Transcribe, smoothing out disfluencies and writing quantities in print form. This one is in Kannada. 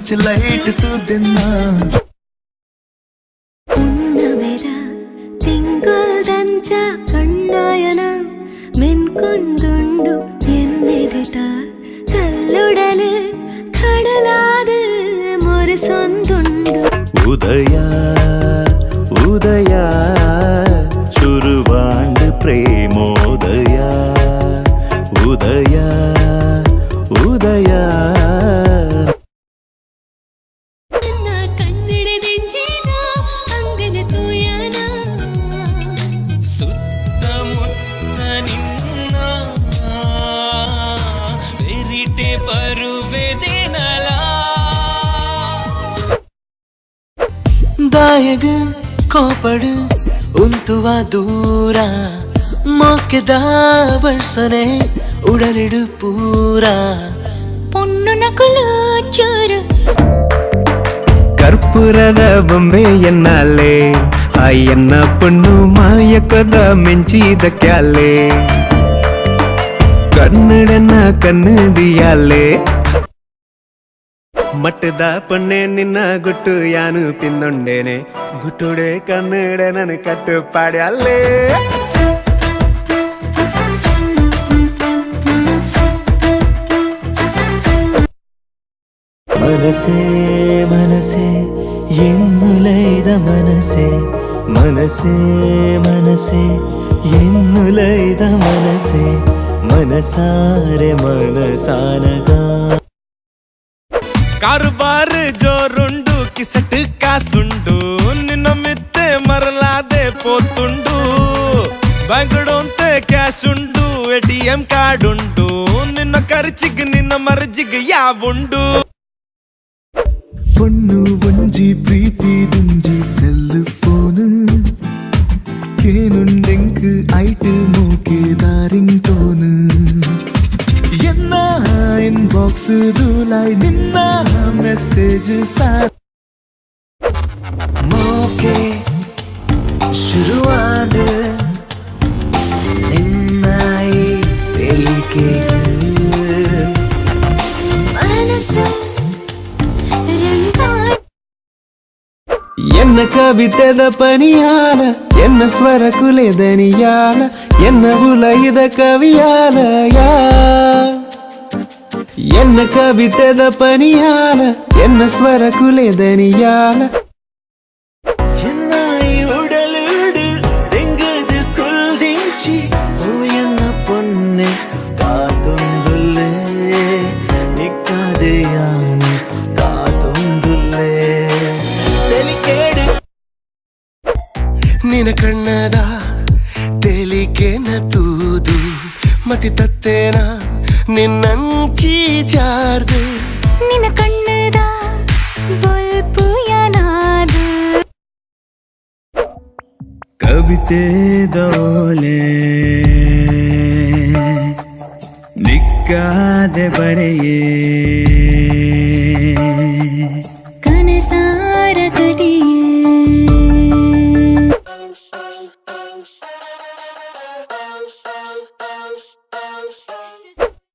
കുറച്ച് ലൈറ്റ് തൂതെന്ന ഉന്നവര തിങ്കൾ ദഞ്ച കണ്ണായന മെൻകൊണ്ടുണ്ടു എന്നെതിത കല്ലുടല് കടലാത് മുരസൊന്തുണ്ടു ഉദയ ഉദയ ശുരുവാണ്ട് പ്രേമോദയ ഉദയ ഉദയ ಸುತ್ತಮುತ್ತ ನಿನ್ನ ಬೆರಿಟೆ ಬರುವೆದೇನಲ ದಾಯಗ ಕೋಪಡು ಉಂತುವ ದೂರ ಮೊಕ್ಕೆದ ವರ್ಷನೆ ಉಡಲಿಡು ಪೂರ പൊണ്ണു നകുലു ചൂരു ಕರ್ಪೂರದ ಬೊಂಬೆ ಎನ್ನಲೆ ಆ ಎನ್ನ ಪಣ್ಣು ಮಾಯಕದ ಮೆಂಚಿದ ಕ್ಯಾಲೆ ಕನ್ನಡನ ಕನ್ನದಿಯಾಲೆ ಮಟ್ಟದ ಪೊಣ್ಣೆ ನಿನ್ನ ಗುಟ್ಟು ಯಾನು ಪಿಂದೊಂಡೇನೆ ಗುಟ್ಟುಡೆ ಕನ್ನಡ ನನ್ನ ಕಟ್ಟು ಪಾಡ್ಯಾಲೆ മനസ്സേ മനസ്സേ എന്നുലൈത മനസ്സേ മനസ്സേ മനസ്സേ എന്നുലൈത മനസ്സേ മനസാരെ മനസാനക ಕಾರುಬಾರು ಜೋರುಂಡು ಕಿಸಟ್ ಕಾಸುಂಡು ನಿನ್ನ ಮಿತ್ತೆ ಮರಲಾದೆ ಪೋತುಂಡು ಬ್ಯಾಂಕ್ಡೋಂತೆ ಕ್ಯಾಶ್ ಉಂಡು ATM ಕಾರ್ಡ್ ಉಂಡು ನಿನ್ನ ಖರ್ಚಿಗೆ ನಿನ್ನ ಮರ್ಜಿಗೆ ಯಾವುಂಡು പൊണ്ണു വഞ്ചി പ്രീതി ദുഞ്ചി സെല്ല് ഫോണ് കേനുണ്ടെങ്ക് ആയിട്ട് നോക്കിയതാരിങ് ടോണ് എന്നാ ഇൻബോക്സ് ദൂലായി നിന്ന മെസ്സേജ് സാ മോക്കെ ശുരുവാണ്ട് നിന്നായി തെളിക്കേ ಎನ್ನ ಕವಿತೆದ ಪನಿಯಾಲ ಎನ್ನ ಸ್ವರ ಕುಲೆದನಿಯಾಲ ಎನ್ನ ಉಲಯದ ಕವಿಯಾಲಯ ಎನ್ನ ಕವಿತೆದ ಪನಿಯಾಲ ಎನ್ನ ಸ್ವರ ಕುಲೆದನಿಯಾಲ എന്നായി ഉടലുട് തെങ്കത് കൊൽദിഞ്ചി ഓ എന്ന പൊന്നെ കാതൊന്തുല്ലേ നിക്കാതെയാണ് കാതൊന്തുല്ലേ ನಿನ ಕಣ್ಣದ ತೆಲಿಗೆನ ತೂದು ಮತಿ ತತ್ತೇನ ನಿನ್ನಂಚಿ ಜಾರ್ದು ನಿನ್ನ ಕಣ್ಣದ ಬೊಲ್ಪು ಯಾನಾದು ಕವಿತೆ ದೋಲೆ ನಿಕ್ಕಾದೆ ಬರೆಯೇ